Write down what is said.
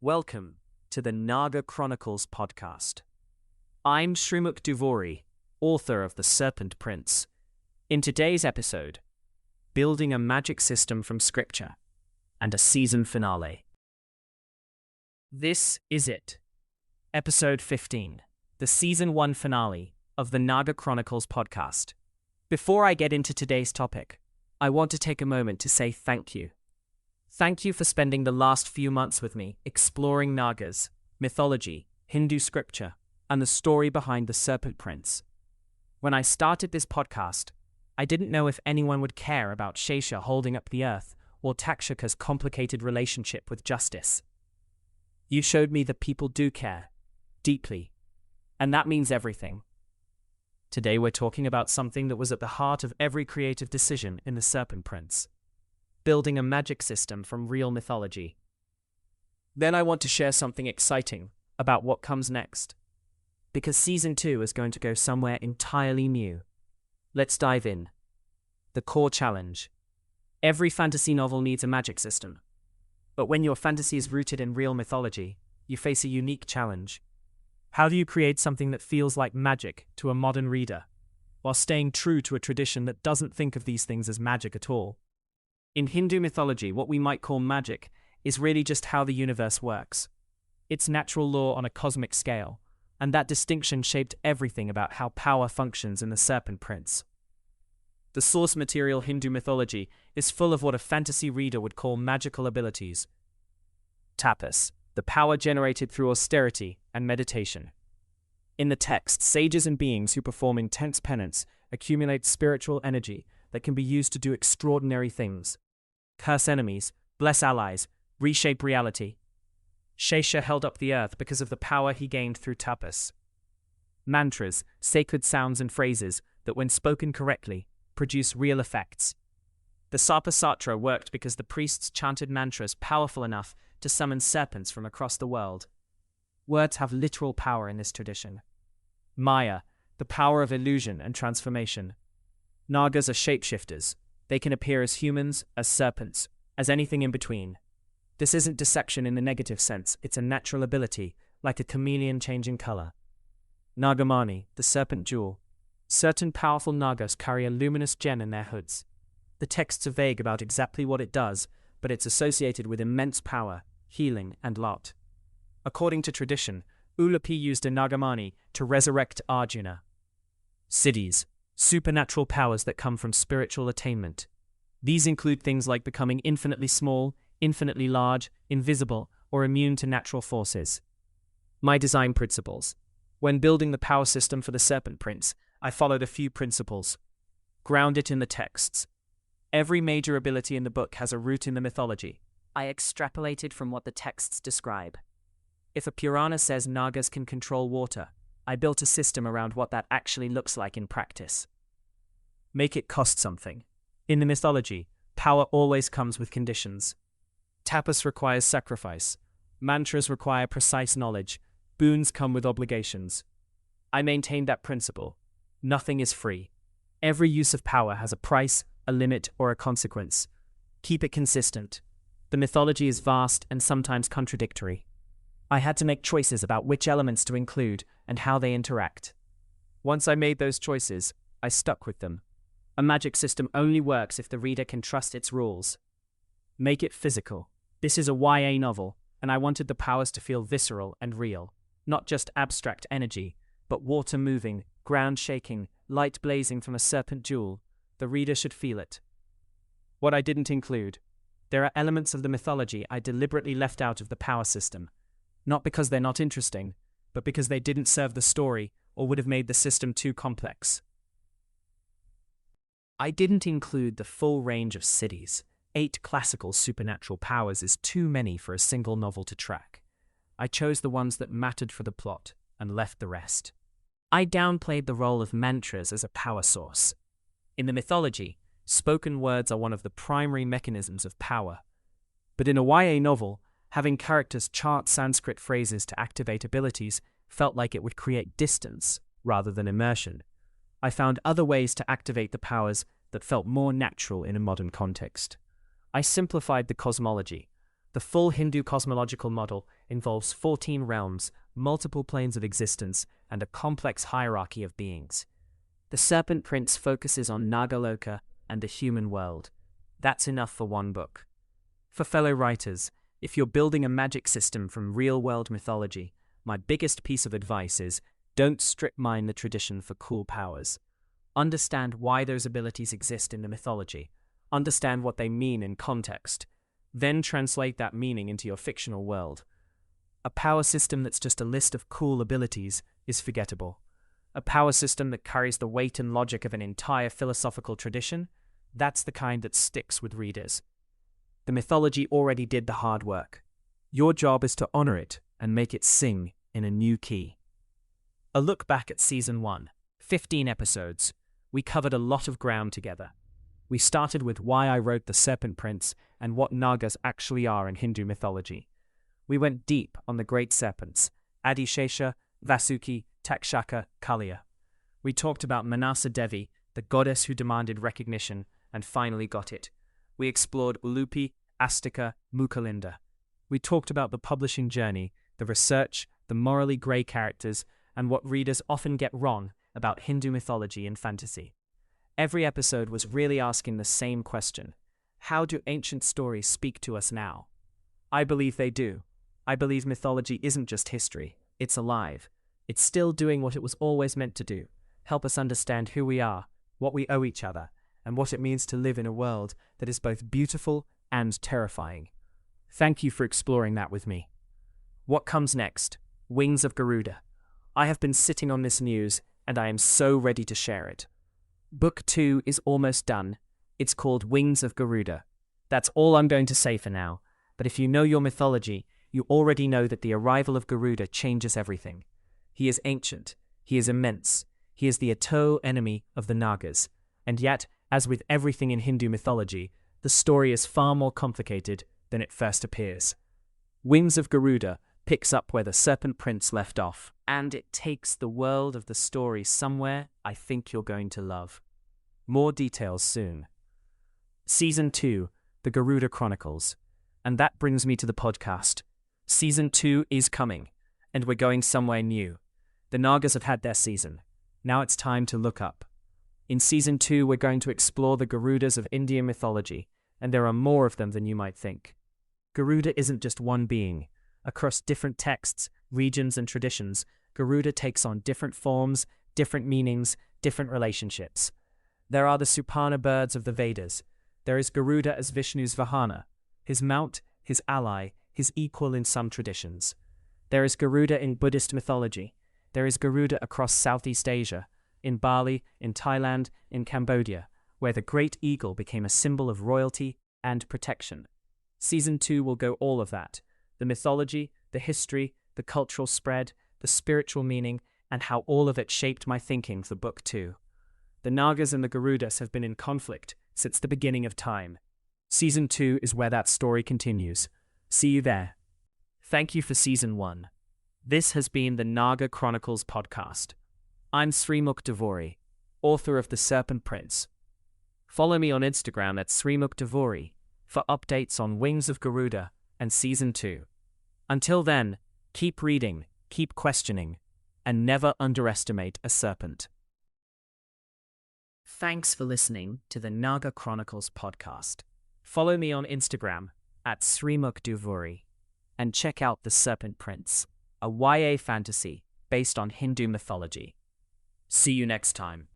Welcome to the Naga Chronicles Podcast. I'm Srimukh Duvvuri, author of The Serpent Prince. In today's episode, building a magic system from scripture and a season finale. This is it, Episode 15, the Season 1 finale of the Naga Chronicles Podcast. Before I get into today's topic, I want to take a moment to say thank you. Thank you for spending the last few months with me exploring Nagas, mythology, Hindu scripture, and the story behind the Serpent Prince. When I started this podcast, I didn't know if anyone would care about Shesha holding up the earth or Takshaka's complicated relationship with justice. You showed me that people do care, deeply, and that means everything. Today we're talking about something that was at the heart of every creative decision in the Serpent Prince. Building a magic system from real mythology. Then I want to share something exciting about what comes next, because Season 2 is going to go somewhere entirely new. Let's dive in. The core challenge. Every fantasy novel needs a magic system, but when your fantasy is rooted in real mythology, you face a unique challenge. How do you create something that feels like magic to a modern reader, while staying true to a tradition that doesn't think of these things as magic at all? In Hindu mythology, what we might call magic is really just how the universe works. It's natural law on a cosmic scale, and that distinction shaped everything about how power functions in the Serpent Prince. The source material Hindu mythology is full of what a fantasy reader would call magical abilities. Tapas, the power generated through austerity and meditation. In the text, sages and beings who perform intense penance accumulate spiritual energy that can be used to do extraordinary things. Curse enemies, bless allies, reshape reality. Shesha held up the earth because of the power he gained through tapas. Mantras, sacred sounds and phrases that when spoken correctly, produce real effects. The Sarpasatra worked because the priests chanted mantras powerful enough to summon serpents from across the world. Words have literal power in this tradition. Maya, the power of illusion and transformation. Nagas are shapeshifters. They can appear as humans, as serpents, as anything in between. This isn't deception in the negative sense, it's a natural ability, like a chameleon changing color. Nagamani, the serpent jewel. Certain powerful Nagas carry a luminous gem in their hoods. The texts are vague about exactly what it does, but it's associated with immense power, healing, and lot. According to tradition, Ulupi used a Nagamani to resurrect Arjuna. Siddhis, supernatural powers that come from spiritual attainment. These include things like becoming infinitely small, infinitely large, invisible, or immune to natural forces. My design principles. When building the power system for the Serpent Prince, I followed a few principles. Ground it in the texts. Every major ability in the book has a root in the mythology. I extrapolated from what the texts describe. If a Purana says Nagas can control water, I built a system around what that actually looks like in practice. Make it cost something. In the mythology, power always comes with conditions. Tapas requires sacrifice. Mantras require precise knowledge. Boons come with obligations. I maintained that principle. Nothing is free. Every use of power has a price, a limit, or a consequence. Keep it consistent. The mythology is vast and sometimes contradictory. I had to make choices about which elements to include and how they interact. Once I made those choices, I stuck with them. A magic system only works if the reader can trust its rules. Make it physical. This is a YA novel, and I wanted the powers to feel visceral and real, not just abstract energy, but water moving, ground shaking, light blazing from a serpent jewel. The reader should feel it. What I didn't include. There are elements of the mythology I deliberately left out of the power system. Not because they're not interesting, but because they didn't serve the story or would have made the system too complex. I didn't include the full range of siddhis. 8 classical supernatural powers is too many for a single novel to track. I chose the ones that mattered for the plot and left the rest. I downplayed the role of mantras as a power source. In the mythology, spoken words are one of the primary mechanisms of power. But in a YA novel, having characters chant Sanskrit phrases to activate abilities felt like it would create distance rather than immersion. I found other ways to activate the powers that felt more natural in a modern context. I simplified the cosmology. The full Hindu cosmological model involves 14 realms, multiple planes of existence, and a complex hierarchy of beings. The Serpent Prince focuses on Nagaloka and the human world. That's enough for one book. For fellow writers, if you're building a magic system from real-world mythology, my biggest piece of advice is don't strip mine the tradition for cool powers. Understand why those abilities exist in the mythology. Understand what they mean in context. Then translate that meaning into your fictional world. A power system that's just a list of cool abilities is forgettable. A power system that carries the weight and logic of an entire philosophical tradition, that's the kind that sticks with readers. The mythology already did the hard work. Your job is to honor it and make it sing in a new key. A look back at Season 1, 15 episodes. We covered a lot of ground together. We started with why I wrote The Serpent Prince and what Nagas actually are in Hindu mythology. We went deep on the great serpents, Adishesha, Vasuki, Takshaka, Kaliya. We talked about Manasa Devi, the goddess who demanded recognition and finally got it. We explored Ulupi, Astika, Mukhalinda. We talked about the publishing journey, the research, the morally grey characters, and what readers often get wrong about Hindu mythology and fantasy. Every episode was really asking the same question. How do ancient stories speak to us now? I believe they do. I believe mythology isn't just history, it's alive. It's still doing what it was always meant to do, help us understand who we are, what we owe each other, and what it means to live in a world that is both beautiful and terrifying. Thank you for exploring that with me. What comes next? Wings of Garuda. I have been sitting on this news, and I am so ready to share it. Book 2 is almost done. It's called Wings of Garuda. That's all I'm going to say for now, but if you know your mythology, you already know that the arrival of Garuda changes everything. He is ancient, he is immense, he is the eternal enemy of the Nagas, and yet, as with everything in Hindu mythology, the story is far more complicated than it first appears. Wings of Garuda picks up where the Serpent Prince left off, and it takes the world of the story somewhere I think you're going to love. More details soon. Season 2, The Garuda Chronicles. And that brings me to the podcast. Season 2 is coming, and we're going somewhere new. The Nagas have had their season. Now it's time to look up. In Season 2, we're going to explore the Garudas of Indian mythology, and there are more of them than you might think. Garuda isn't just one being. Across different texts, regions, and traditions, Garuda takes on different forms, different meanings, different relationships. There are the Suparna birds of the Vedas. There is Garuda as Vishnu's Vahana, his mount, his ally, his equal in some traditions. There is Garuda in Buddhist mythology. There is Garuda across Southeast Asia, in Bali, in Thailand, in Cambodia, where the great eagle became a symbol of royalty and protection. Season 2 will go all of that. The mythology, the history, the cultural spread, the spiritual meaning, and how all of it shaped my thinking for Book 2. The Nagas and the Garudas have been in conflict since the beginning of time. Season 2 is where that story continues. See you there. Thank you for Season 1. This has been the Naga Chronicles Podcast. I'm Srimukh Duvvuri, author of The Serpent Prince. Follow me on Instagram at Srimukh Duvvuri for updates on Wings of Garuda and Season 2. Until then, keep reading, keep questioning, and never underestimate a serpent. Thanks for listening to the Naga Chronicles Podcast. Follow me on Instagram at Srimukh Duvvuri and check out The Serpent Prince, a YA fantasy based on Hindu mythology. See you next time.